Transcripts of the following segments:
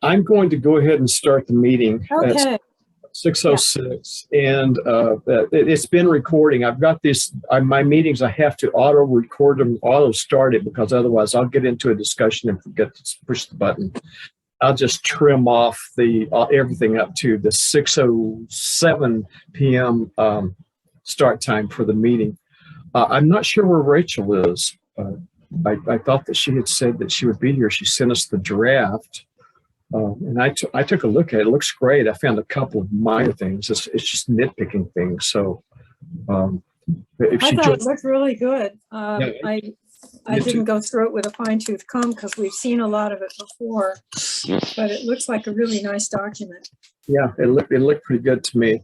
I'm going to go ahead and start the meeting Okay. at 6:06, and it's been recording. I've got this, my meetings, I have to auto record them, auto start it, because otherwise I'll get into a discussion and forget to push the button. I'll just trim off the everything up to the 6:07 p.m. Start time for the meeting. I'm not sure where Rachel is. I thought that she had said that she would be here. She sent us the draft. And I took a look at it. It looks great. I found a couple of minor things. It's just nitpicking things. So if I she thought it looked really good. Yeah, I didn't go through it with a fine-tooth comb because we've seen a lot of it before, but it looks like a really nice document. Yeah, it looked pretty good to me.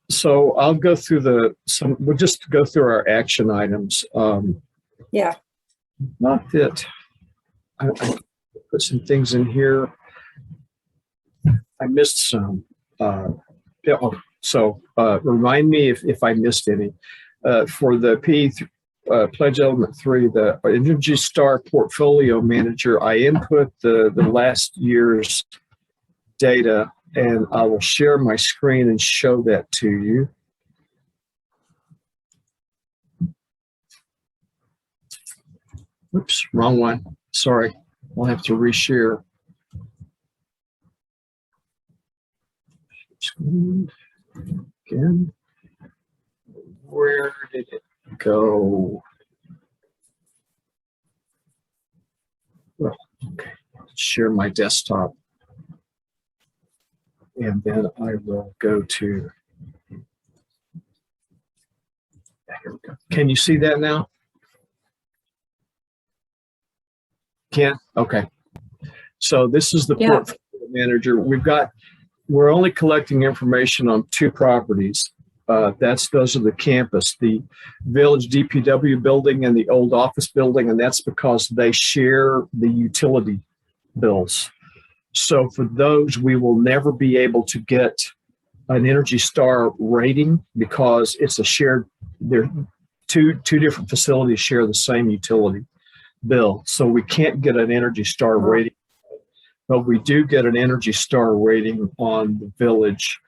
So I'll go through we'll just go through our action items. Yeah. Not that I put some things in here. I missed some. So remind me if I missed any. For the Pledge Element 3, the Energy Star Portfolio Manager, I input the last year's data, and I will share my screen and show that to you. Oops, wrong one. Sorry. We'll have to reshare. Screen again. Where did it go? Well, okay. Share my desktop. And then I will go to. Here we go. Can you see that now? Can? Okay. So this is the portfolio manager. We're only collecting information on 2 properties. Those are the campus, the Village DPW building and the old office building, and that's because they share the utility bills. So for those, we will never be able to get an Energy Star rating because it's a shared. There, two different facilities share the same utility bill, so we can't get an Energy Star rating, but we do get an Energy Star rating on the Village.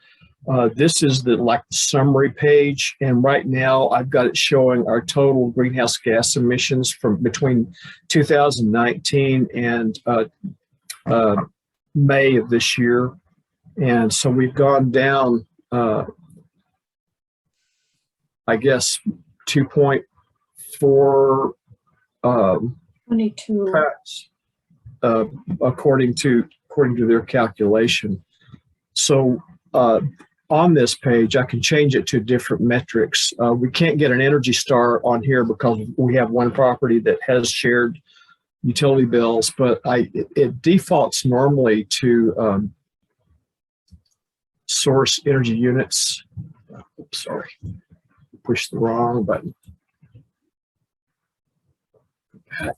This is the summary page, and right now I've got it showing our total greenhouse gas emissions from between 2019 and May of this year, and so we've gone down, I guess, 2.4. 22. Tracks, according to their calculation. So on this page, I can change it to different metrics. We can't get an Energy Star on here because we have one property that has shared utility bills, but it defaults normally to source energy units. Oops, sorry, pushed the wrong button. Back.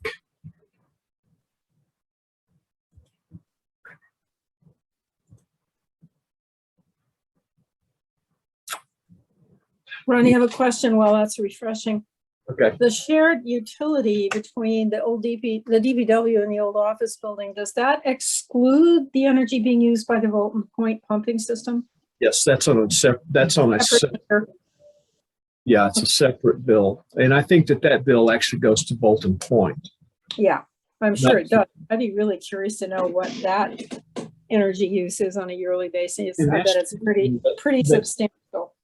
Ronnie, I have a question while that's refreshing. Okay. The shared utility between the DPW and the old office building, does that exclude the energy being used by the Volton Point pumping system? Yes, that's on a yeah, it's a separate bill, and I think that bill actually goes to Bolton Point. Yeah, I'm sure it does. I'd be really curious to know what that energy use is on a yearly basis. I bet it's pretty substantial.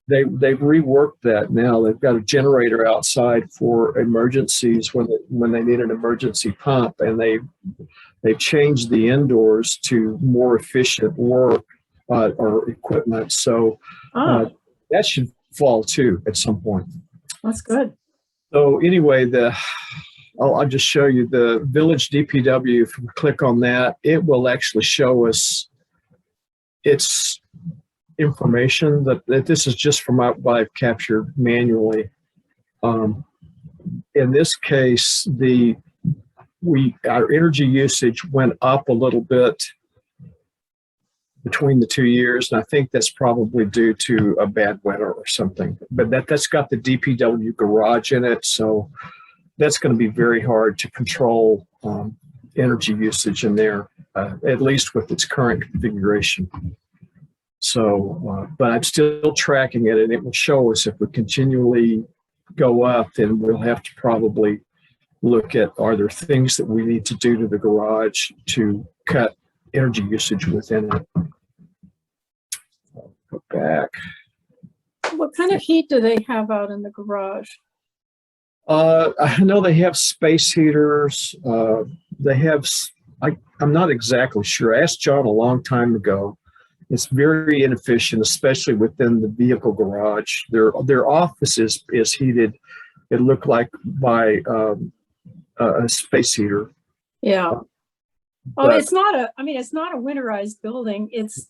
They've reworked that now. They've got a generator outside for emergencies when they need an emergency pump, and they've changed the indoors to more efficient work or equipment. So that should fall too at some point. That's good. So anyway, I'll just show you the Village DPW. If we click on that, it will actually show us its information that this is just from what I've captured manually. In this case, our energy usage went up a little bit between the 2 years, and I think that's probably due to a bad winter or something. But that's got the DPW garage in it, so that's going to be very hard to control energy usage in there, at least with its current configuration. So, but I'm still tracking it, and it will show us if we continually go up, then we'll have to probably look at, are there things that we need to do to the garage to cut energy usage within it. Go back. What kind of heat do they have out in the garage? I know they have space heaters. They have, I'm not exactly sure. I asked John a long time ago. It's very inefficient, especially within the vehicle garage. Their office is heated, it looked like, by a space heater. Yeah. Oh, it's not a, I mean, it's not a winterized building. It's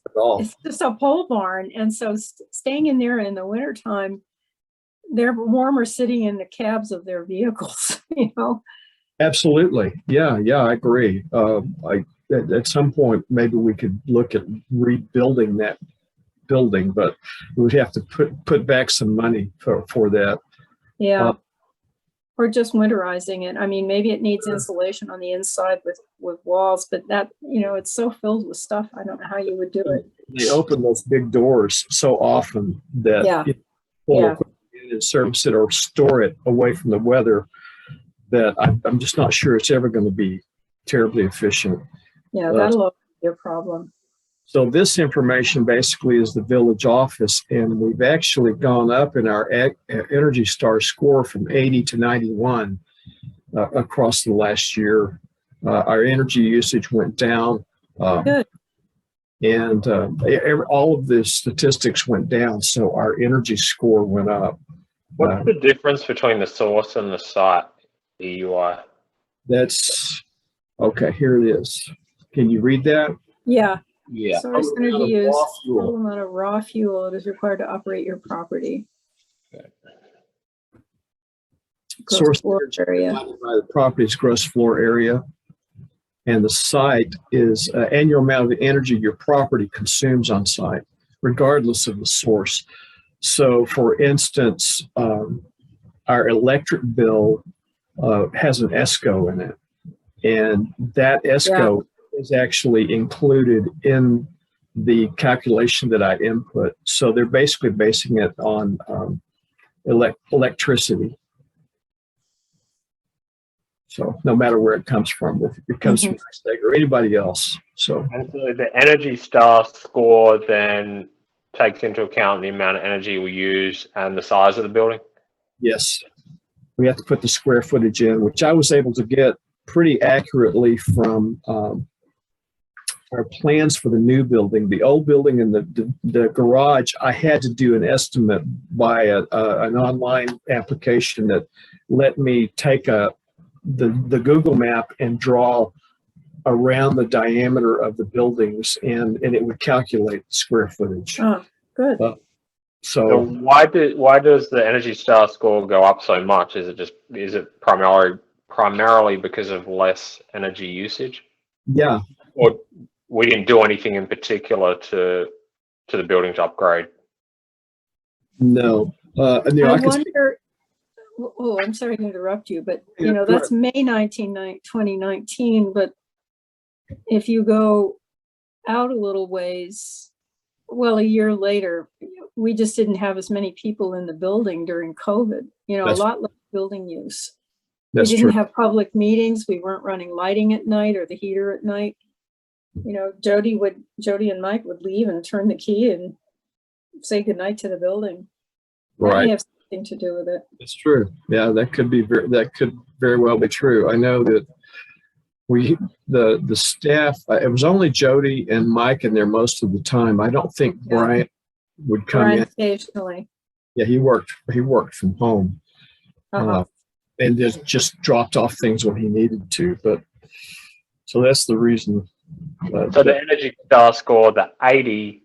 just a pole barn. And so staying in there in the wintertime, they're warmer sitting in the cabs of their vehicles, you know? Absolutely. Yeah, I agree. At some point, maybe we could look at rebuilding that building, but we would have to put back some money for that. Yeah. Or just winterizing it. I mean, maybe it needs insulation on the inside with walls, but that, you know, it's so filled with stuff. I don't know how you would do it. They open those big doors so often that pull equipment in and service it or store it away from the weather, that I'm just not sure it's ever going to be terribly efficient. Yeah, that'll be a problem. So this information basically is the village office, and we've actually gone up in our Energy Star score from 80 to 91 across the last year. Our energy usage went down. Good. And all of the statistics went down, so our energy score went up. What's the difference between the source and the site, the UI? That's, okay, here it is. Can you read that? Yeah. Yeah. Source energy use, total amount of raw fuel that is required to operate your property. Okay. Source energy divided by the property's gross floor area, and the site is annual amount of energy your property consumes on site, regardless of the source. So, for instance, our electric bill has an ESCO in it, and that ESCO is actually included in the calculation that I input. So they're basically basing it on electricity. So no matter where it comes from, if it comes from state or anybody else. So, and so the Energy Star score then takes into account the amount of energy we use and the size of the building? Yes. We have to put the square footage in, which I was able to get pretty accurately from our plans for the new building. The old building and the garage, I had to do an estimate by an online application that let me take the Google map and draw around the diameter of the buildings, and it would calculate the square footage. Oh, good. So why does the Energy Star score go up so much? Is it primarily because of less energy usage? Yeah. Or we didn't do anything in particular to the building to upgrade? No. I wonder. Oh, I'm sorry to interrupt you, but you know, that's May 2019. But if you go out a little ways, well, a year later, we just didn't have as many people in the building during COVID. You know, a lot less building use. We didn't have public meetings. We weren't running lighting at night or the heater at night. You know, Jody and Mike would leave and turn the key and say goodnight to the building. That may have something to do with it. It's true. Yeah, that could very well be true. I know that the staff, it was only Jody and Mike in there most of the time. I don't think Brian would come in occasionally. Yeah, he worked from home. And just dropped off things when he needed to, but so that's the reason. So the Energy Star score, the 80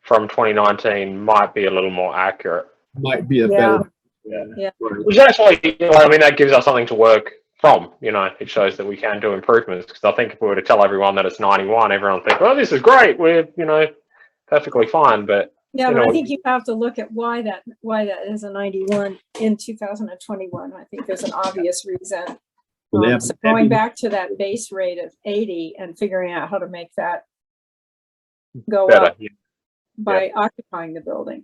from 2019, might be a little more accurate. Might be a better. Yeah. Which actually, I mean, that gives us something to work from. You know, it shows that we can do improvements. Because I think if we were to tell everyone that it's 91, everyone would think, "Well, this is great. We're perfectly fine." But yeah, but I think you have to look at why that is a 91 in 2021. I think there's an obvious reason. So going back to that base rate of 80 and figuring out how to make that go Better, up by occupying the building.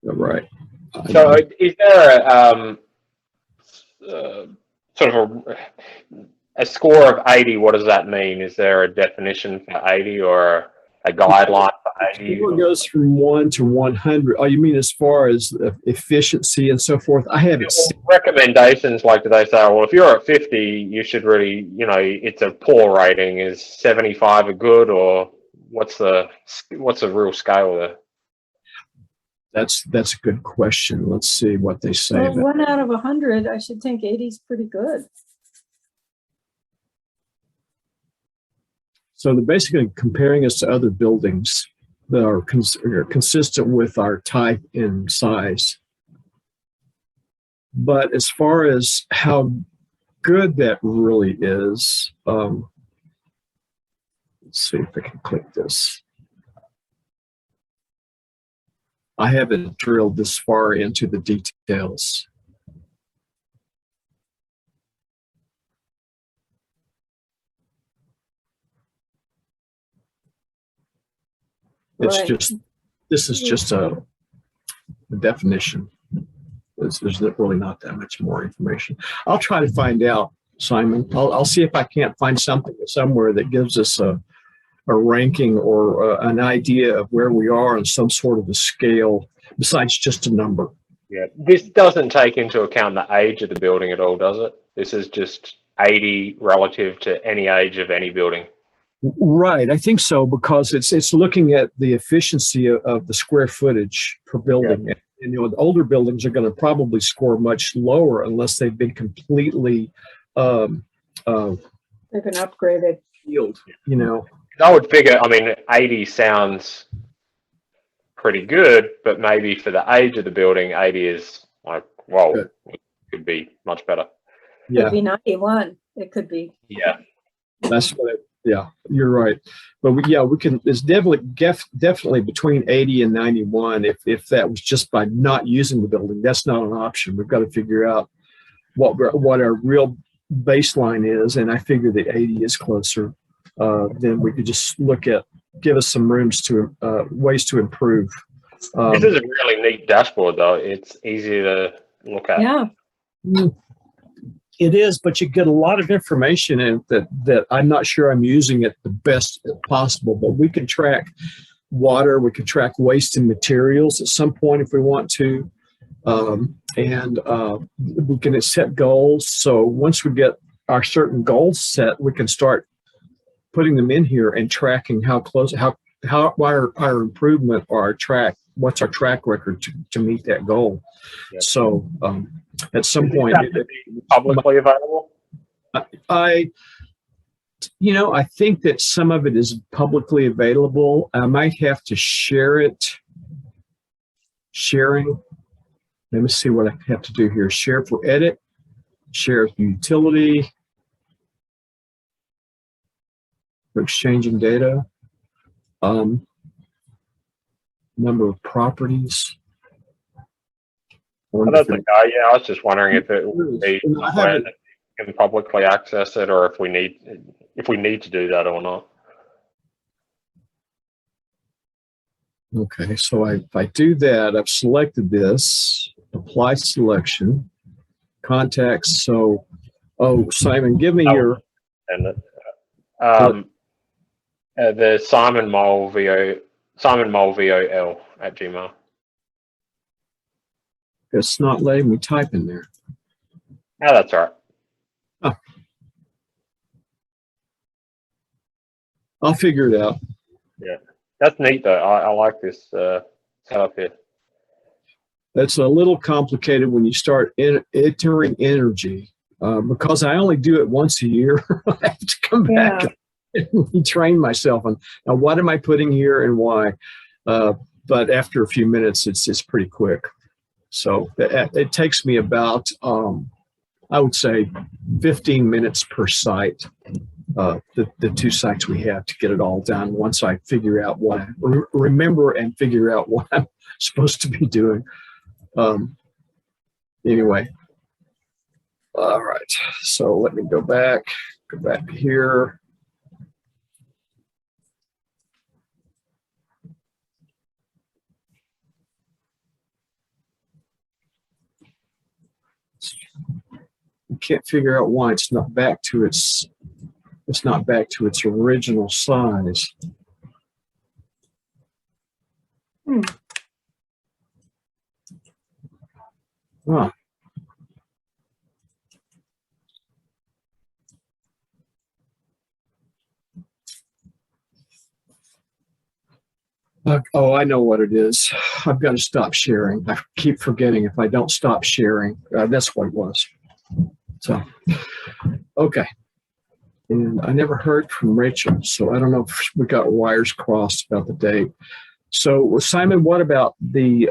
Right. So is there sort of a score of 80? What does that mean? Is there a definition for 80 or a guideline for 80? It goes from 1 to 100. Oh, you mean as far as efficiency and so forth? I haven't seen. Recommendations, like, do they say, well, if you're at 50, you should really, it's a poor rating. Is 75 a good, or what's the real scale there? That's a good question. Let's see what they say. Well, 1 out of 100, I should think 80 is pretty good. So they're basically comparing us to other buildings that are consistent with our type and size. But as far as how good that really is, let's see if I can click this. I haven't drilled this far into the details. It's Right. this is just a definition. There's really not that much more information. I'll try to find out, Simon. I'll see if I can't find something somewhere that gives us a ranking or an idea of where we are on some sort of a scale besides just a number. Yeah, this doesn't take into account the age of the building at all, does it? This is just 80 relative to any age of any building. Right, I think so, because it's looking at the efficiency of the square footage per building. Yeah. And the older buildings are going to probably score much lower unless they've been completely they've been upgraded. Healed, I would figure, 80 sounds pretty good, but maybe for the age of the building, 80 is like, well, it could be much better. Yeah. It could be 91. It could be. Yeah. That's what you're right. But we can, it's definitely between 80 and 91. If that was just by not using the building, that's not an option. We've got to figure out what our real baseline is. And I figure that 80 is closer. Then we could just give us some ways to improve. This is a really neat dashboard, though. It's easy to look at. Yeah. It is, but you get a lot of information in that I'm not sure I'm using it the best possible. But we can track water, we can track waste and materials at some point if we want to, and we can set goals. So once we get our certain goals set, we can start putting them in here and tracking how our improvement or our track. What's our track record to meet that goal? Yeah. So at some point, publicly available. I think that some of it is publicly available. I might have to share it. Sharing. Let me see what I have to do here. Share for edit. Share for utility. For exchanging data. Number of properties. Oh, that's okay. Yeah, I was just wondering if it would be where you can publicly access it, or if we need to do that or not. Okay, so if I do that, I've selected this, apply selection, contacts. So, Simon, give me your the Simon Mole VOL at Gmail. It's not letting me type in there. Oh, that's all right. Oh. I'll figure it out. Yeah, that's neat though. I like this setup here. That's a little complicated when you start entering energy because I only do it once a year. I have to come back and train myself on now what am I putting here and why. But after a few minutes, it's pretty quick. So it takes me about, I would say, 15 minutes per site, the 2 sites we have to get it all done once I figure out what I remember and figure out what I'm supposed to be doing. Anyway, All right, so let me go back here. I can't figure out why it's not back to its original size. Huh. Oh, I know what it is. I've got to stop sharing. I keep forgetting if I don't stop sharing. That's what it was. So, okay. And I never heard from Rachel, so I don't know if we got wires crossed about the date. So, Simon, what about the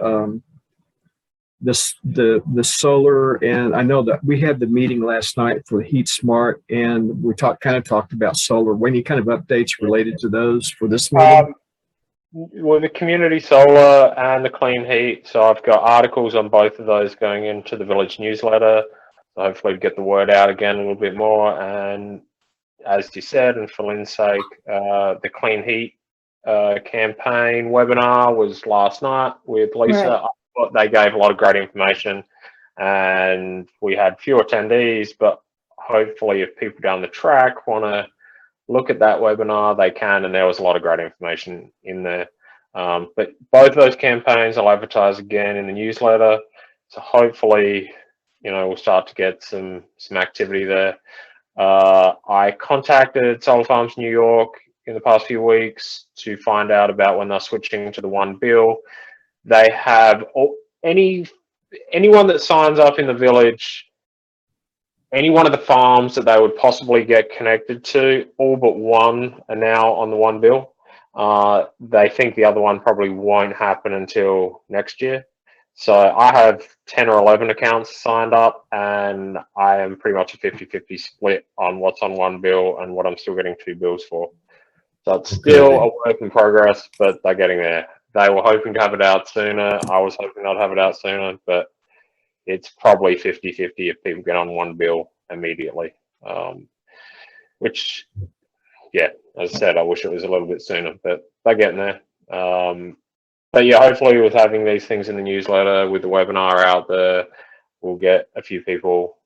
solar? And I know that we had the meeting last night for Heat Smart, and we kind of talked about solar. Any kind of updates related to those for this meeting? Well, the community solar and the clean heat. So I've got articles on both of those going into the village newsletter. So hopefully get the word out again a little bit more. And as you said, and for Lynn's sake, the clean heat campaign webinar was last night with Lisa. Right. I thought they gave a lot of great information, and we had few attendees, but hopefully if people down the track want to look at that webinar, they can, and there was a lot of great information in there. But both of those campaigns I'll advertise again in the newsletter. So hopefully, we'll start to get some activity there. I contacted Solar Farms New York in the past few weeks to find out about when they're switching to the one bill. They have anyone that signs up in the village, any one of the farms that they would possibly get connected to, all but one are now on the one bill. They think the other one probably won't happen until next year. So I have 10 or 11 accounts signed up, and I am pretty much a 50-50 split on what's on one bill and what I'm still getting two bills for. So it's still a work in progress, but they're getting there. They were hoping to have it out sooner. I was hoping I'd have it out sooner, but it's probably 50-50 if people get on one bill immediately, which, yeah, as I said, I wish it was a little bit sooner, but they're getting there. But yeah, hopefully with having these things in the newsletter, with the webinar out there, we'll get a few people,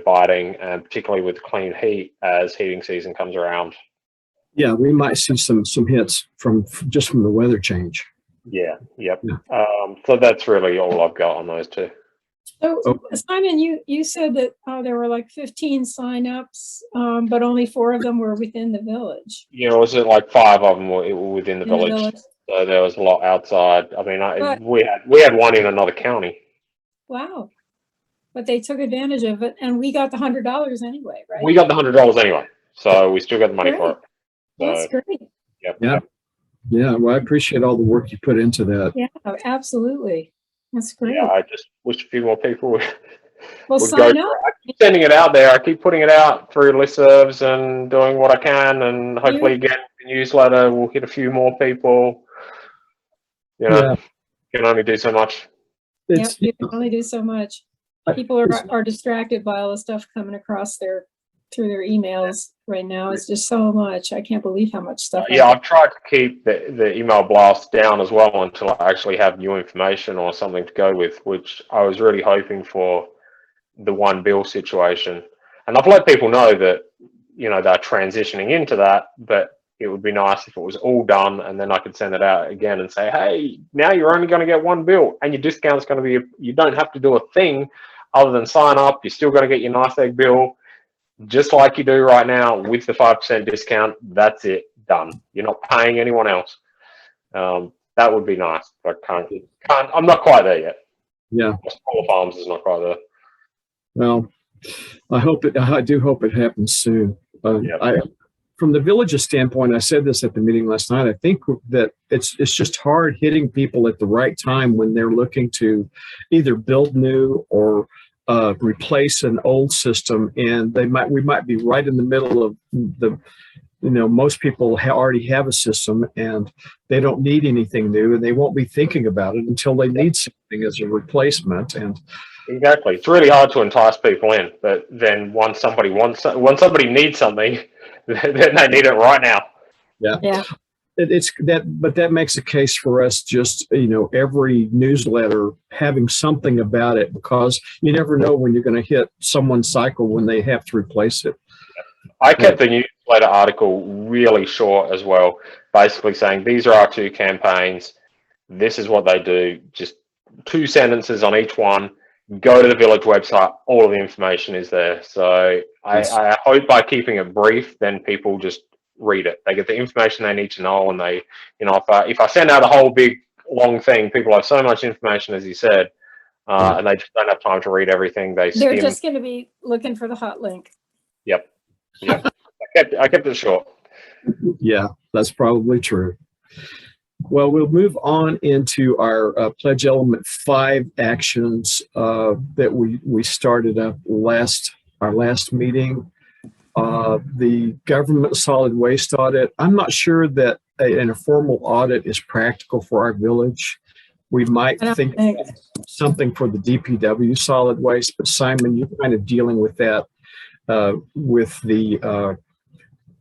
biting, and particularly with clean heat as heating season comes around. Yeah, we might see some hits from the weather change. Yeah, yep. Yeah. So that's really all I've got on those two. So Simon, you said that there were like 15 signups, but only 4 of them were within the village. Yeah, was it like 5 of them were within the village? So there was a lot outside. I mean, we had one in another county. Wow. But they took advantage of it, and we got the $100 anyway, right? We got the $100 anyway, so we still got the money for it. So, that's great. Yep. Yeah. Well, I appreciate all the work you put into that. Yeah, absolutely. That's great. Yeah, I just wish a few more people would sign up. I keep sending it out there. I keep putting it out through listservs and doing what I can, and hopefully again the newsletter will hit a few more people. You can only do so much. You can only do so much. People are distracted by all the stuff coming across through their emails right now. It's just so much. I can't believe how much stuff. I've tried to keep the email blast down as well until I actually have new information or something to go with, which I was really hoping for the one bill situation. And I've let people know that, they're transitioning into that, but it would be nice if it was all done and then I could send it out again and say, hey, now you're only going to get one bill and your discount's going to be, you don't have to do a thing other than sign up. You're still going to get your nice egg bill just like you do right now with the 5% discount. That's it, done. You're not paying anyone else. That would be nice. But I'm not quite there yet. Yeah. Solar Farms is not quite there. Well, I do hope it happens soon. From the village's standpoint, I said this at the meeting last night, I think that it's just hard hitting people at the right time when they're looking to either build new or replace an old system, and we might be right in the middle of most people already have a system and they don't need anything new, and they won't be thinking about it until they need something as a replacement. And exactly, it's really hard to entice people in, but then once somebody needs something, then they need it right now. Yeah. It's that, but that makes a case for us just, every newsletter having something about it, because you never know when you're going to hit someone's cycle when they have to replace it. I kept the newsletter article really short as well, basically saying these are our two campaigns. This is what they do. Just 2 sentences on each one. Go to the village website. All of the information is there. So I hope by keeping it brief, then people just read it. They get the information they need to know, and they, if I send out a whole big long thing, people have so much information, as you said, and they just don't have time to read everything. They're just going to be looking for the hot link. Yep. I kept it short. Yeah, that's probably true. Well, we'll move on into our Pledge Element 5 actions that we started up our last meeting. The government solid waste audit. I'm not sure that a formal audit is practical for our village. We might think something for the DPW solid waste, but Simon, you're kind of dealing with that with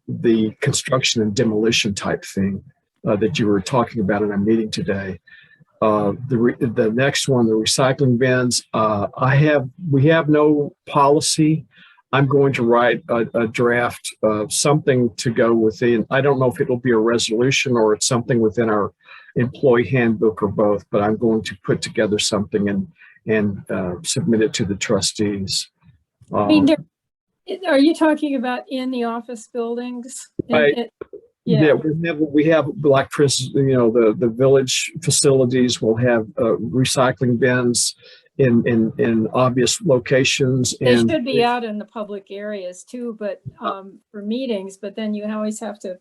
the construction and demolition type thing that you were talking about in our meeting today. The next one, the recycling bins. We have no policy. I'm going to write a draft of something to go within. I don't know if it'll be a resolution or it's something within our employee handbook or both, but I'm going to put together something and submit it to the trustees. Are you talking about in the office buildings? Yeah, we have like, for instance, the village facilities will have recycling bins in obvious locations. They should be out in the public areas too, but for meetings. But then you always have to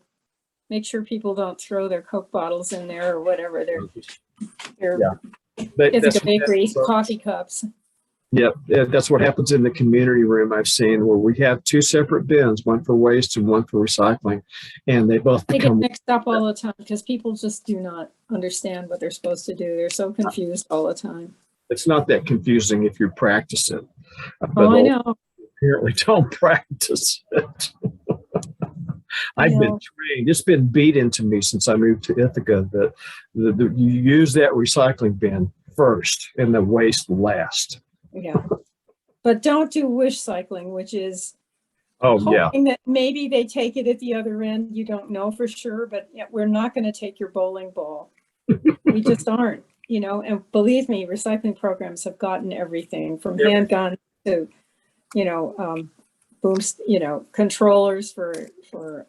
make sure people don't throw their Coke bottles in there or whatever. It's a bakery, coffee cups. Yep, that's what happens in the community room. I've seen where we have 2 separate bins, one for waste and one for recycling, and they both become mixed up all the time because people just do not understand what they're supposed to do. They're so confused all the time. It's not that confusing if you practice it. But I know. Apparently don't practice it. I've been trained. It's been beat into me since I moved to Ithaca that you use that recycling bin first and the waste last. Yeah, but don't do wish cycling, which is hoping that maybe they take it at the other end. You don't know for sure, but we're not going to take your bowling ball. We just aren't, and believe me, recycling programs have gotten everything from handguns to, booms, controllers for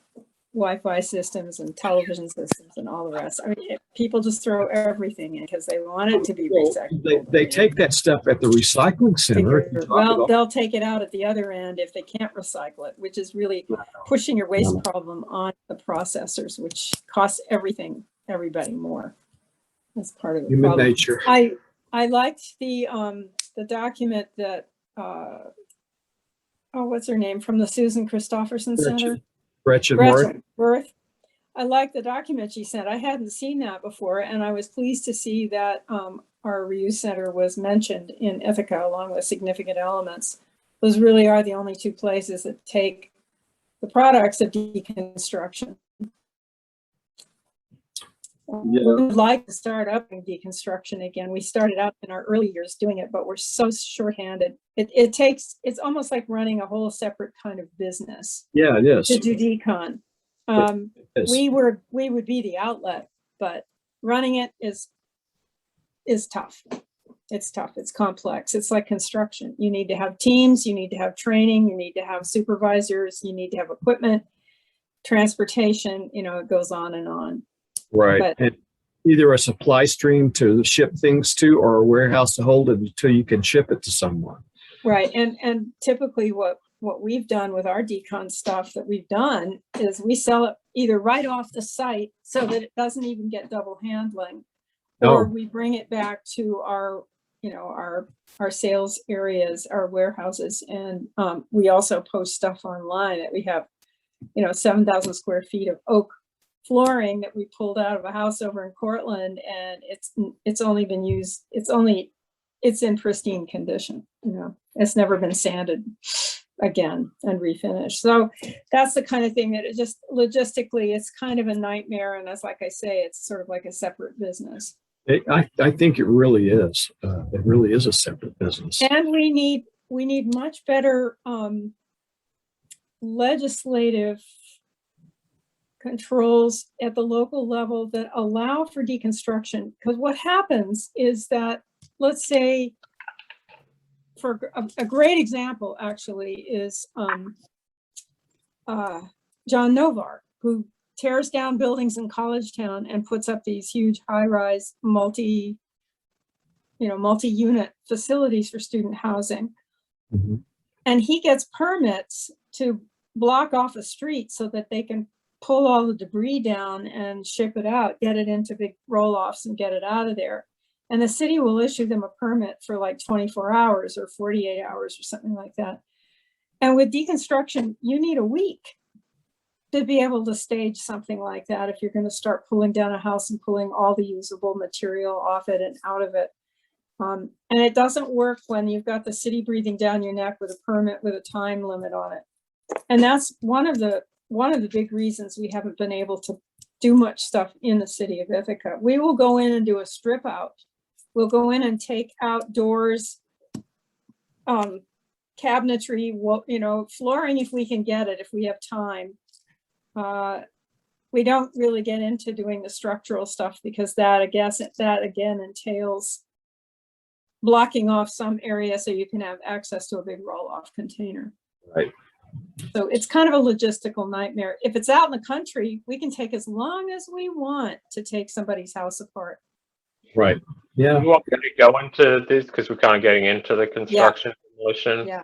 Wi-Fi systems and television systems and all the rest. I mean, people just throw everything in because they want it to be recyclable. They take that stuff at the recycling center. Well, they'll take it out at the other end if they can't recycle it, which is really pushing your waste problem on the processors, which costs everybody more. That's part of the human problem. Nature. I liked the document that what's her name from the Susan Christopherson Center. Gretchen Worth. I like the document she sent. I hadn't seen that before, and I was pleased to see that our reuse center was mentioned in Ithaca along with significant elements. Those really are the only 2 places that take the products of deconstruction. We would like to start up in deconstruction again. We started out in our early years doing it, but we're so shorthanded. It's almost like running a whole separate kind of business. Yeah, it is. To do decon. We would be the outlet, but running it is tough. It's tough. It's complex. It's like construction. You need to have teams. You need to have training. You need to have supervisors. You need to have equipment, transportation. It goes on and on. Right. And either a supply stream to ship things to or a warehouse to hold it until you can ship it to someone. Right. And typically what we've done with our decon stuff that we've done is we sell it either right off the site so that it doesn't even get double handling, or we bring it back to our sales areas, our warehouses. And we also post stuff online that we have 7,000 square feet of oak flooring that we pulled out of a house over in Cortland, and it's only been used. It's in pristine condition. It's never been sanded again and refinished. So that's the kind of thing that it just logistically, it's kind of a nightmare. And as like I say, it's sort of like a separate business. I think it really is. It really is a separate business. And we need much better legislative controls at the local level that allow for deconstruction. Because what happens is that, let's say, for a great example actually is John Novar, who tears down buildings in College Town and puts up these huge high-rise multi-unit facilities for student housing. Mm-hmm. And he gets permits to block off a street so that they can pull all the debris down and ship it out, get it into big roll-offs and get it out of there. And the city will issue them a permit for like 24 hours or 48 hours or something like that. And with deconstruction, you need a week to be able to stage something like that if you're going to start pulling down a house and pulling all the usable material off it and out of it. And it doesn't work when you've got the city breathing down your neck with a permit with a time limit on it. And that's one of the big reasons we haven't been able to do much stuff in the city of Ithaca. We will go in and do a strip out. We'll go in and take out doors, cabinetry, flooring if we can get it, if we have time. We don't really get into doing the structural stuff because that again entails blocking off some area so you can have access to a big roll-off container. Right. So it's kind of a logistical nightmare. If it's out in the country, we can take as long as we want to take somebody's house apart. Right. Yeah. You want me to go into this because we're kind of getting into the construction demolition. Yeah.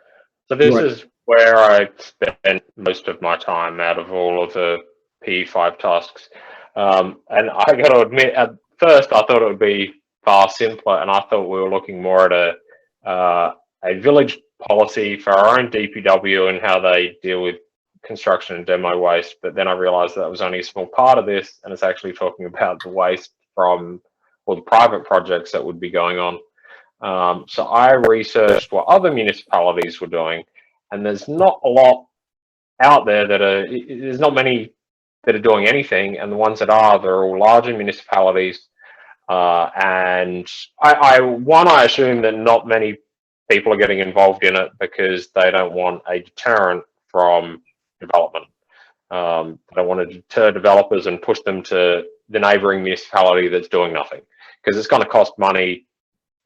So this is where I spend most of my time out of all of the P5 tasks. And I got to admit, at first I thought it would be far simpler, and I thought we were looking more at a village policy for our own DPW and how they deal with construction and demo waste. But then I realized that was only a small part of this, and it's actually talking about the waste from all the private projects that would be going on. So I researched what other municipalities were doing, and there's not a lot out there there's not many that are doing anything, and the ones that are, they're all larger municipalities. And I assume that not many people are getting involved in it because they don't want a deterrent from development. They don't want to deter developers and push them to the neighboring municipality that's doing nothing, because it's going to cost money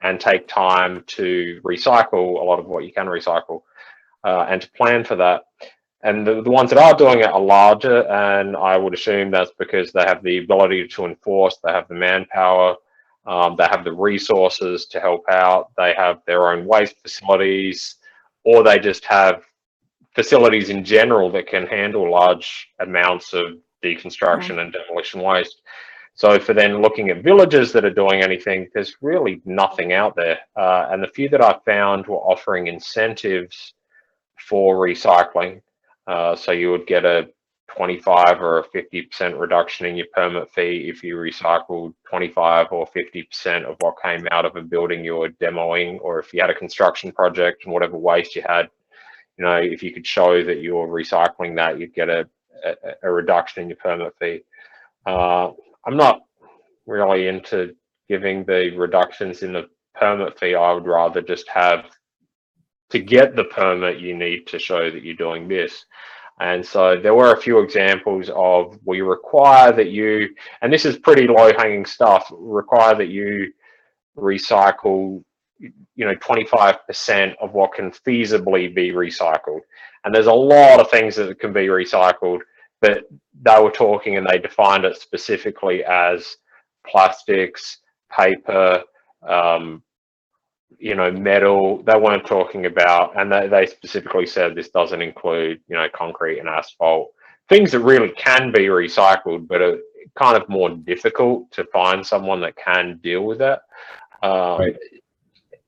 and take time to recycle a lot of what you can recycle, and to plan for that. And the ones that are doing it are larger, and I would assume that's because they have the ability to enforce, they have the manpower, they have the resources to help out, they have their own waste facilities, or they just have facilities in general that can handle large amounts of deconstruction and demolition waste. So for then looking at villages that are doing anything, there's really nothing out there. And the few that I found were offering incentives for recycling. So you would get a 25 or a 50% reduction in your permit fee if you recycled 25 or 50% of what came out of a building you were demoing, or if you had a construction project and whatever waste you had, if you could show that you were recycling that, you'd get a reduction in your permit fee. I'm not really into giving the reductions in the permit fee. I would rather just have, to get the permit, you need to show that you're doing this. And so there were a few examples of, we require that you, and this is pretty low-hanging stuff, require that you recycle 25% of what can feasibly be recycled. And there's a lot of things that can be recycled, but they were talking and they defined it specifically as plastics, paper, metal. They weren't talking about, and they specifically said this doesn't include, concrete and asphalt, things that really can be recycled, but are kind of more difficult to find someone that can deal with that. Right.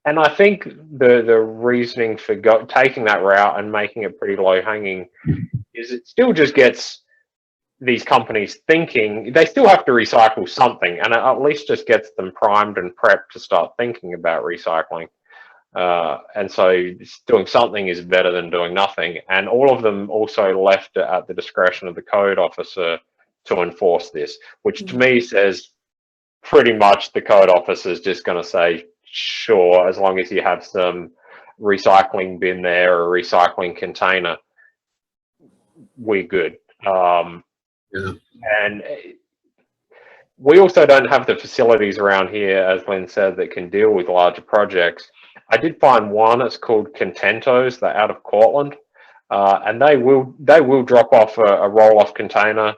and I think the reasoning for taking that route and making it pretty low hanging is it still just gets these companies thinking. They still have to recycle something, and it at least just gets them primed and prepped to start thinking about recycling. And so doing something is better than doing nothing. And all of them also left it at the discretion of the code officer to enforce this, which to me says pretty much the code officer is just going to say, sure, as long as you have some recycling bin there or a recycling container, we're good. And we also don't have the facilities around here, as Lynn said, that can deal with larger projects. I did find one. It's called Contentos. They're out of Cortland, and they will drop off a roll-off container,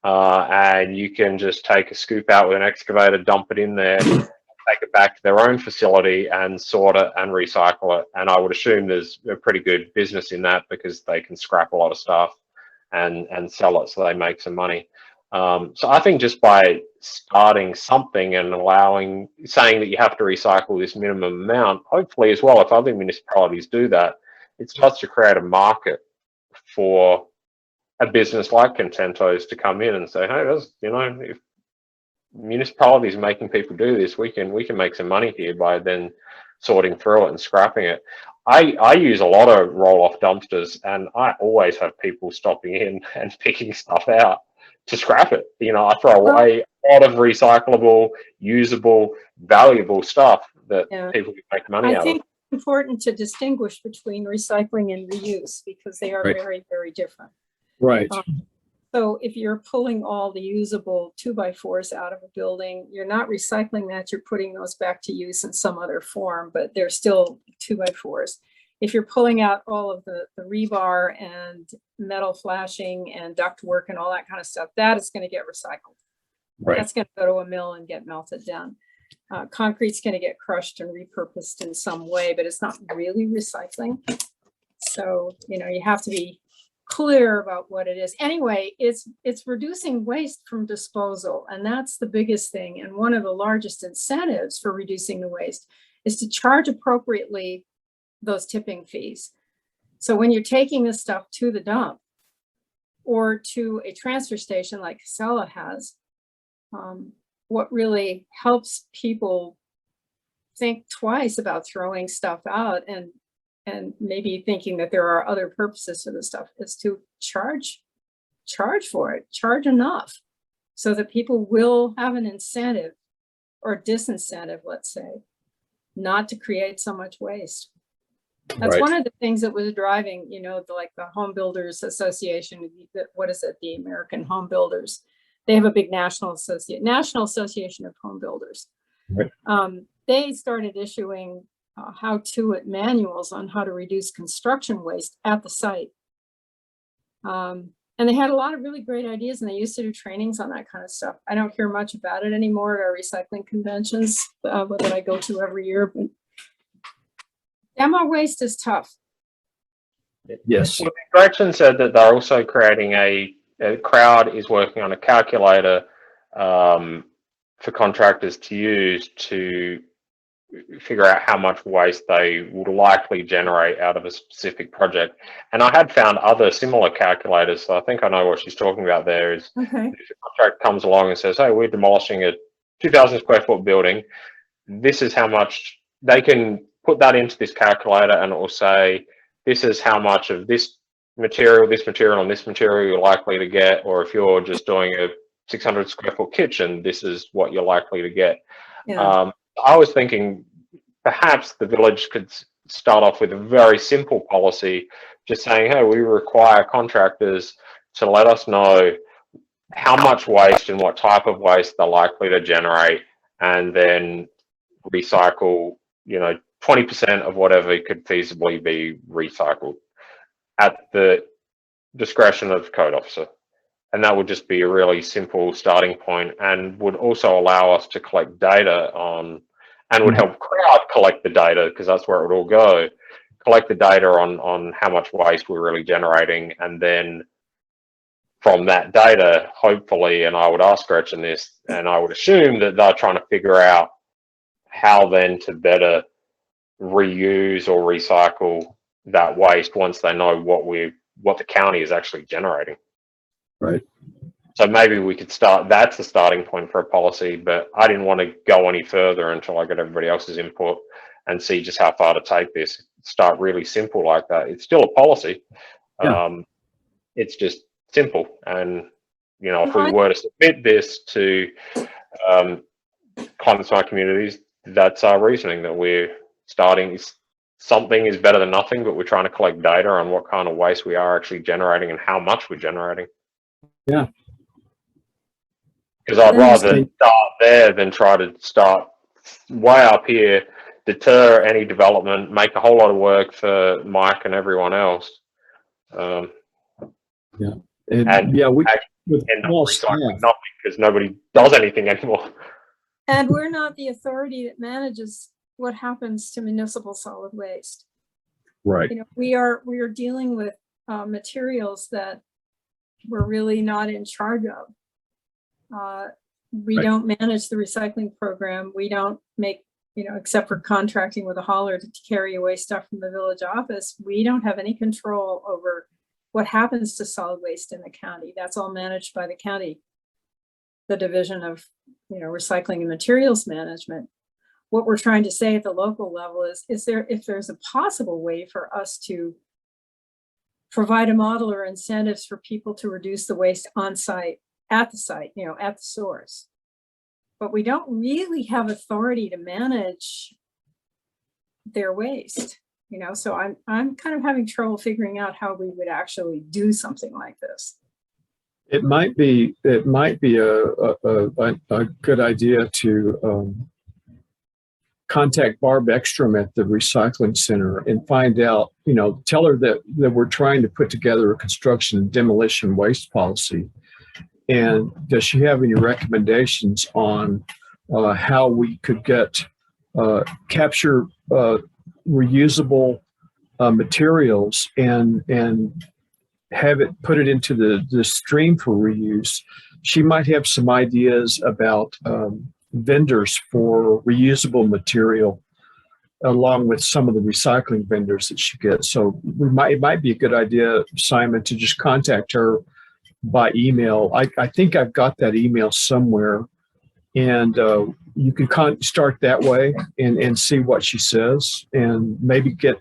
and you can just take a scoop out with an excavator, dump it in there, take it back to their own facility, and sort it and recycle it. And I would assume there's a pretty good business in that because they can scrap a lot of stuff and sell it, so they make some money. So I think just by starting something and saying that you have to recycle this minimum amount, hopefully as well, if other municipalities do that, it starts to create a market for a business like Contentos to come in and say, hey, if municipalities are making people do this, we can make some money here by then sorting through it and scrapping it. I use a lot of roll-off dumpsters, and I always have people stopping in and picking stuff out to scrap it. I throw away a lot of recyclable, usable, valuable stuff that people can make money out of. I think it's important to distinguish between recycling and reuse because they are very, very different. Right. So if you're pulling all the usable 2x4s out of a building, you're not recycling that, you're putting those back to use in some other form, but they're still 2x4s. If you're pulling out all of the rebar and metal flashing and ductwork and all that kind of stuff, that is going to get recycled. Right. That's going to go to a mill and get melted down. Concrete's going to get crushed and repurposed in some way, but it's not really recycling. So, you have to be clear about what it is. Anyway, it's reducing waste from disposal, and that's the biggest thing. And one of the largest incentives for reducing the waste is to charge appropriately those tipping fees. So when you're taking this stuff to the dump or to a transfer station like Casella has, what really helps people think twice about throwing stuff out and maybe thinking that there are other purposes for this stuff is to charge for it, charge enough so that people will have an incentive or disincentive, let's say, not to create so much waste. That's one of the things that was driving, the Home Builders Association, what is it? The American Home Builders. They have a big National Association of Home Builders. Right. They started issuing how-to manuals on how to reduce construction waste at the site. And they had a lot of really great ideas, and they used to do trainings on that kind of stuff. I don't hear much about it anymore at our recycling conventions that I go to every year, but demo waste is tough. Yes. Well, Gretchen said that they're also creating a crowd is working on a calculator for contractors to use to figure out how much waste they would likely generate out of a specific project. And I had found other similar calculators, so I think I know what she's talking about there is if a contract comes along and says, hey, we're demolishing a 2,000 square foot building, this is how much. They can put that into this calculator and it will say, this is how much of this material, and this material you're likely to get, or if you're just doing a 600 square foot kitchen, this is what you're likely to get. Yeah. I was thinking perhaps the village could start off with a very simple policy, just saying, hey, we require contractors to let us know how much waste and what type of waste they're likely to generate, and then recycle, 20% of whatever could feasibly be recycled at the discretion of the code officer. And that would just be a really simple starting point, and would also allow us to collect data on, and would help crowd collect the data, because that's where it would all go, collect the data on how much waste we're really generating. And then from that data, hopefully, and I would ask Gretchen this, and I would assume that they're trying to figure out how then to better reuse or recycle that waste once they know what the county is actually generating. Right. So maybe we could start, that's the starting point for a policy, but I didn't want to go any further until I got everybody else's input and see just how far to take this. Start really simple like that. It's still a policy. Yeah. It's just simple. And, you know, if we were to submit this to climate smart communities, that's our reasoning, that we're starting, something is better than nothing, but we're trying to collect data on what kind of waste we are actually generating and how much we're generating. Yeah. Because I'd rather start there than try to start way up here, deter any development, make a whole lot of work for Mike and everyone else. Yeah. And yeah, we end up recycling nothing because nobody does anything anymore. And we're not the authority that manages what happens to municipal solid waste. Right. You know, we are dealing with materials that we're really not in charge of. We don't manage the recycling program. We don't make, you know, except for contracting with a hauler to carry away stuff from the village office, we don't have any control over what happens to solid waste in the county. That's all managed by the county, the Division of, you know, Recycling and Materials Management. What we're trying to say at the local level is if there's a possible way for us to provide a model or incentives for people to reduce the waste on site, at the site, you know, at the source. But we don't really have authority to manage their waste, you know, so I'm kind of having trouble figuring out how we would actually do something like this. It might be a good idea to contact Barb Ekstrom at the recycling center and find out, you know, tell her that we're trying to put together a construction and demolition waste policy. And does she have any recommendations on how we could get capture reusable materials and have it put it into the stream for reuse? She might have some ideas about vendors for reusable material, along with some of the recycling vendors that she gets. So it might be a good idea, Simon, to just contact her by email. I think I've got that email somewhere, and you can start that way and see what she says, and maybe get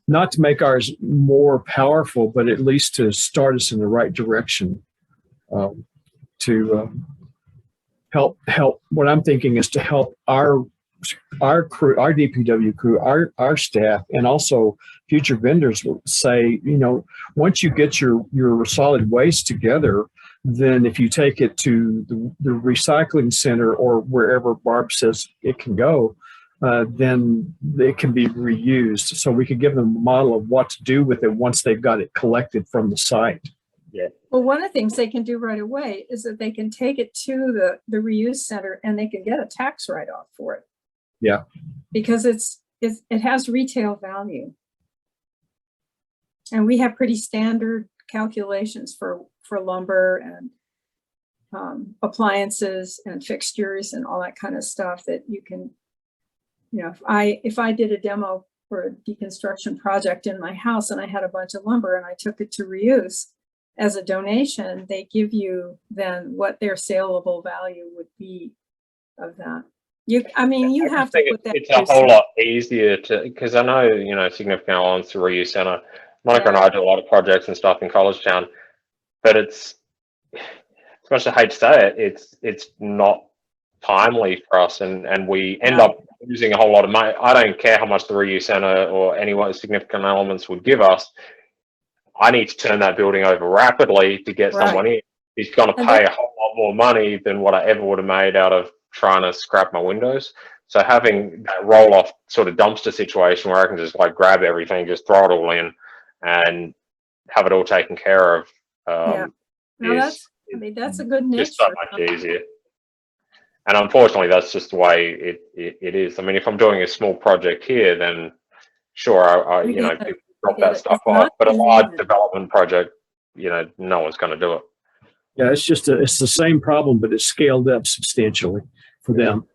not to make ours more powerful, but at least to start us in the right direction, to help. What I'm thinking is to help our crew, our DPW crew, our staff, and also future vendors will say, you know, once you get your solid waste together, then if you take it to the recycling center or wherever Barb says it can go, then it can be reused. So we could give them a model of what to do with it once they've got it collected from the site. Yeah. Well, one of the things they can do right away is that they can take it to the reuse center and they can get a tax write-off for it. Yeah. Because it has retail value. And we have pretty standard calculations for lumber and appliances and fixtures and all that kind of stuff that you can, you know, if I did a demo for a deconstruction project in my house and I had a bunch of lumber and I took it to reuse as a donation, they give you then what their saleable value would be of that. I mean, you have to put that. It's a whole lot easier to, because I know, you know, Significant Islands, the reuse center, Monica and I do a lot of projects and stuff in College Town, but it's, as much as I hate to say it, it's not timely for us, and we end up losing a whole lot of money. I don't care how much the reuse center or any Significant Elements would give us. I need to turn that building over rapidly to get someone in. He's going to pay a whole lot more money than what I ever would have made out of trying to scrap my windows. So having that roll off sort of dumpster situation where I can just like grab everything, just throw it all in and have it all taken care of. That's a good niche. Just so much easier. And unfortunately, that's just the way it is. I mean, if I'm doing a small project here, then sure, I you know, people drop that stuff off. But a large development project, you know, no one's going to do it. Yeah, it's the same problem, but it's scaled up substantially for them.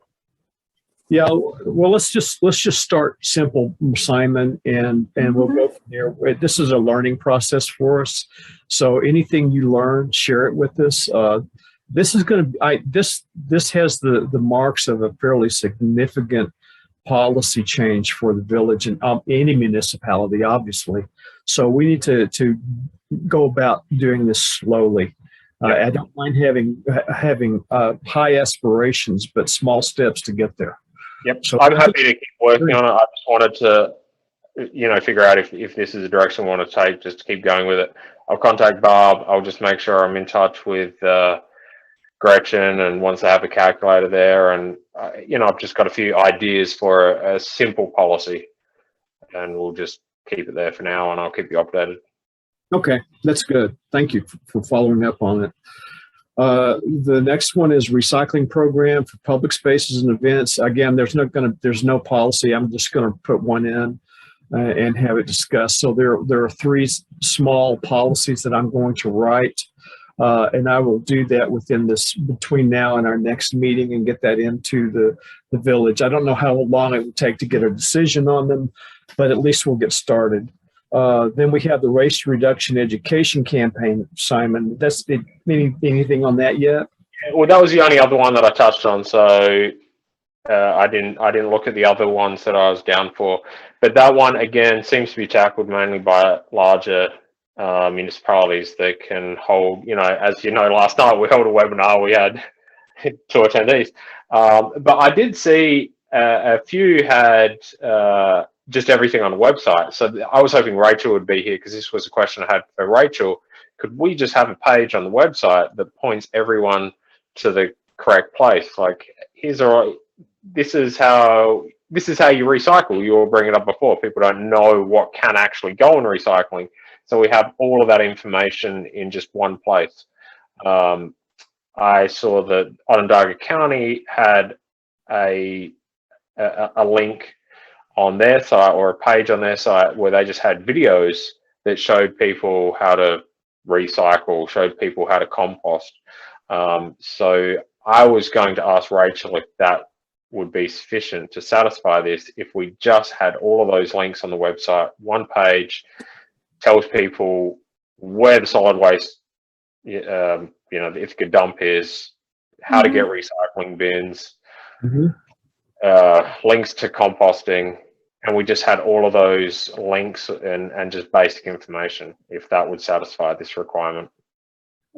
Yeah, well, let's just start simple, Simon, and we'll go from there. This is a learning process for us, so anything you learn, share it with us. This is going to this has the marks of a fairly significant policy change for the village and any municipality, obviously. So we need to go about doing this slowly. I don't mind having high aspirations, but small steps to get there. Yep. So I'm happy to keep working on it. I just wanted to, figure out if this is the direction we want to take, just to keep going with it. I'll contact Barb. I'll just make sure I'm in touch with Gretchen, and once I have a calculator there, and I've just got a few ideas for a simple policy, and we'll just keep it there for now, and I'll keep you updated. Okay, that's good. Thank you for following up on it. The next one is recycling program for public spaces and events. Again, there's no policy. I'm just going to put one in and have it discussed. So there are three small policies that I'm going to write, and I will do that between now and our next meeting and get that into the village. I don't know how long it would take to get a decision on them, but at least we'll get started. Then we have the waste reduction education campaign, Simon. Anything on that yet? Well, that was the only other one that I touched on. So I didn't look at the other ones that I was down for. But that one again seems to be tackled mainly by larger municipalities that can hold. As you know, last night we held a webinar. We had 2 attendees, but I did see a few had. Just everything on the website. So I was hoping Rachel would be here, because this was a question I had for Rachel. Could we just have a page on the website that points everyone to the correct place? Like, this is how you recycle. You were bringing it up before. People don't know what can actually go in recycling. So we have all of that information in just one place. I saw that Onondaga County had a link on their site, or a page on their site, where they just had videos that showed people how to recycle, showed people how to compost. So I was going to ask Rachel if that would be sufficient to satisfy this, if we just had all of those links on the website. One page tells people where the solid waste, the Ithaca dump is, how to get recycling bins, links to composting. And we just had all of those links and just basic information, if that would satisfy this requirement.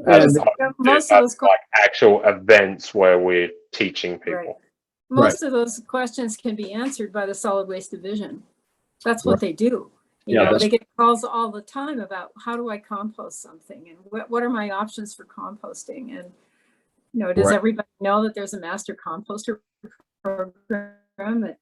As opposed to like actual events where we're teaching people. Right. Most of those questions can be answered by the solid waste division. That's what they do. They get calls all the time about, how do I compost something, and what are my options for composting? And does everybody know that there's a master composter program at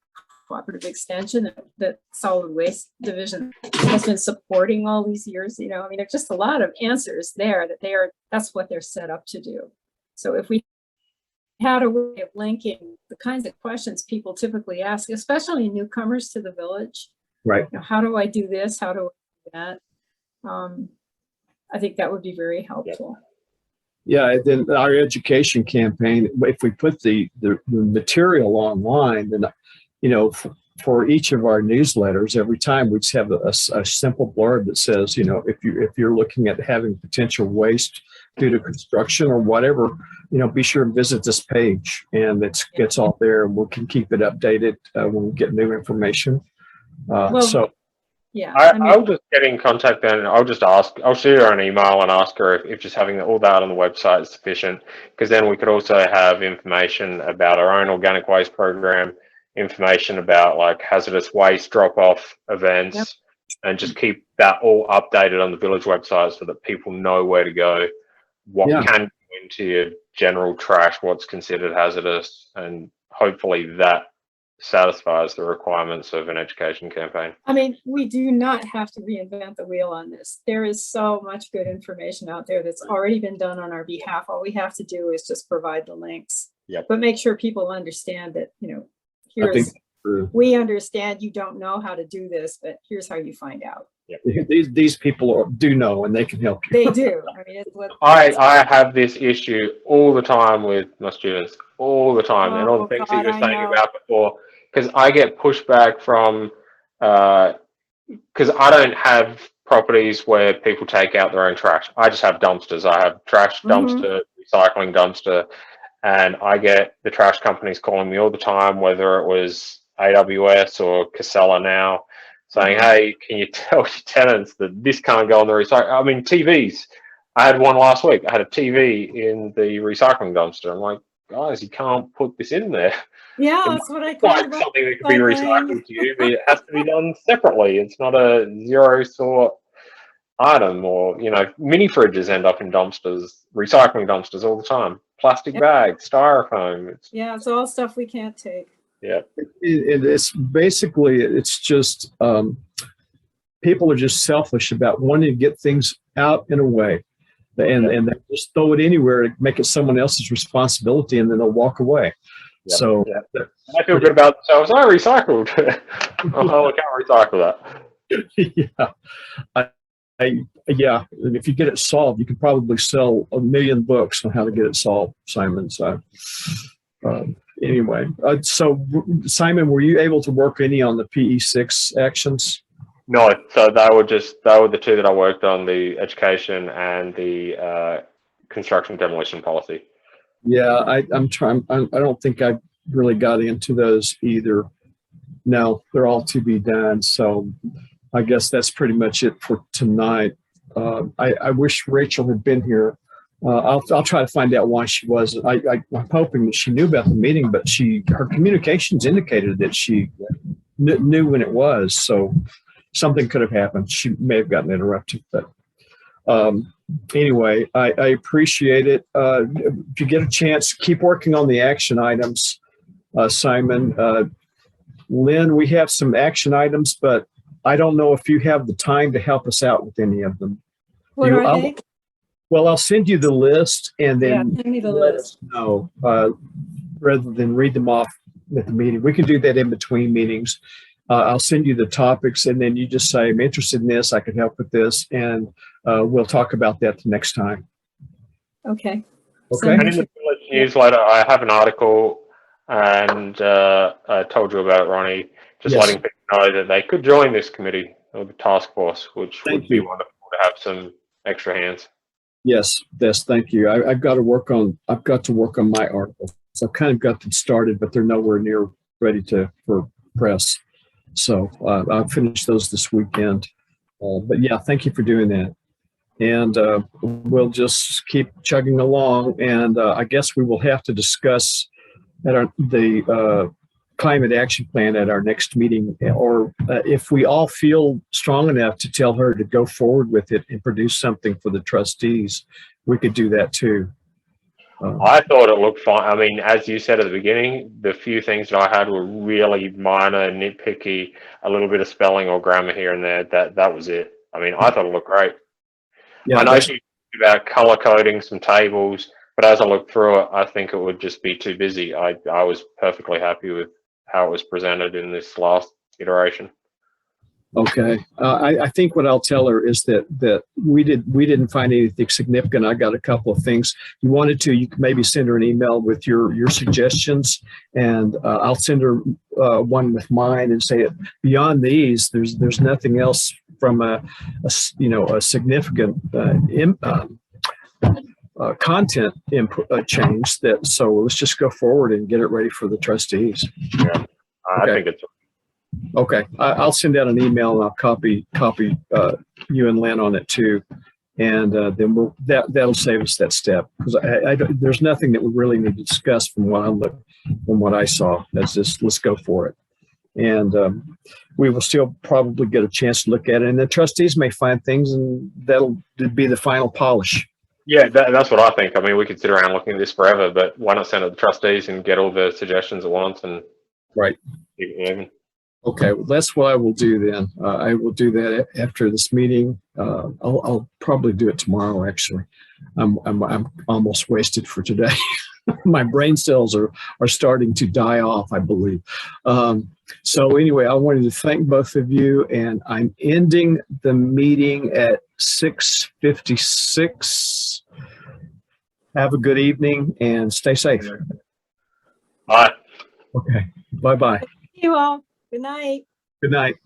Cooperative Extension that solid waste division has been supporting all these years? There's just a lot of answers there that that's what they're set up to do. So if we had a way of linking the kinds of questions people typically ask, especially newcomers to the village, right? How do I do this? How do I do that? I think that would be very helpful. Yeah, and then our education campaign, if we put the material online, then for each of our newsletters, every time we just have a simple blurb that says, if you're looking at having potential waste due to construction or whatever, be sure to visit this page, and it's all there, and we can keep it updated when we get new information. I'll just get in contact then, and I'll shoot her an email and ask her if just having all that on the website is sufficient, because then we could also have information about our own organic waste program, information about like hazardous waste drop-off events, and just keep that all updated on the village website so that people know where to go, what can go into your general trash, what's considered hazardous, and hopefully that satisfies the requirements of an education campaign. We do not have to reinvent the wheel on this. There is so much good information out there that's already been done on our behalf. All we have to do is just provide the links, but make sure people understand that, we understand you don't know how to do this, but here's how you find out. These people do know, and they can help you. They do. I mean, it's what I have this issue all the time with my students, all the time, and all the things that you were I saying know. about before, because I get pushback from, because I don't have properties where people take out their own trash. I just have dumpsters. I have trash dumpster, recycling dumpster, and I get the trash companies calling me all the time, whether it was AWS or Casella now, saying, hey, can you tell your tenants that this can't go on the recycle? I mean, TVs. I had one last week. I had a TV in the recycling dumpster. I'm like, guys, you can't put this in there. Yeah, It that's what I looks call like something that could be recycled to you, but it has to be done separately. It's not a zero sort item, or, you know, mini fridges end up in dumpsters, recycling dumpsters all the time. Plastic bags, styrofoam. It's all stuff we can't take. Yeah. It's basically, it's just people are just selfish about wanting to get things out and away, and they just throw it anywhere to make it someone else's responsibility, and then they'll walk away. Yep. So I feel good about themselves. I recycled. Oh, I can't recycle that. Yeah, and if you get it solved, you could probably sell 1 million books on how to get it solved, Simon. So anyway, so Simon, were you able to work any on the PE6 actions? No, so they were the two that I worked on, the education and the construction demolition policy. Yeah, I'm trying. I don't think I really got into those either. No, they're all to be done. So I guess that's pretty much it for tonight. I wish Rachel had been here. I'll try to find out why she wasn't. I'm hoping that she knew about the meeting, but her communications indicated that she knew when it was. So something could have happened. She may have gotten interrupted, but anyway, I appreciate it. If you get a chance, keep working on the action items, Simon. Lynn, we have some action items, but I don't know if you have the time to help us out with any of them. What are they? Well, I'll send you the list, and then send me the let list. us know rather than read them off at the meeting. We can do that in between meetings. I'll send you the topics, and then you just say, I'm interested in this, I can help with this, and we'll talk about that the next time. Okay. Okay. And in the village newsletter, I have an article, and I told you about it, Ronnie, just letting people know that they could join this committee or the task force, which would be wonderful to have some extra hands. Yes, thank you. I've got to work on my article. So I've kind of got them started, but they're nowhere near ready for press. So I'll finish those this weekend. But yeah, thank you for doing that. And we'll just keep chugging along. And I guess we will have to discuss the climate action plan at our next meeting, or if we all feel strong enough to tell her to go forward with it and produce something for the trustees, we could do that too. I thought it looked fine. I mean, as you said at the beginning, the few things that I had were really minor, nitpicky, a little bit of spelling or grammar here and there. That was it. I mean, I thought it looked great. Yeah, I know she talked about color coding some tables, but as I looked through it, I think it would just be too busy. I was perfectly happy with how it was presented in this last iteration. Okay. I think what I'll tell her is that we didn't find anything significant. I got a couple of things. You wanted to, you could maybe send her an email with your suggestions, and I'll send her one with mine and say, beyond these, there's nothing else from a significant content input change. So let's just go forward and get it ready for the trustees. Yeah, I think it's okay. I'll send out an email, and I'll copy you and Lynn on it too, and then that'll save us that step, because there's nothing that we really need to discuss from what I saw. That's just, let's go for it, and we will still probably get a chance to look at it, and the trustees may find things, and that'll be the final polish. Yeah, that's what I think. I mean, we could sit around looking at this forever, but why not send it to the trustees and get all the suggestions at once and right. keep it moving? Okay, well, that's what I will do then. I will do that after this meeting. I'll probably do it tomorrow. Actually, I'm almost wasted for today. My brain cells are starting to die off, I believe. So anyway, I wanted to thank both of you, and I'm ending the meeting at 6:56. Have a good evening and stay safe. Bye. Okay, bye-bye. You all. Good night. Good night.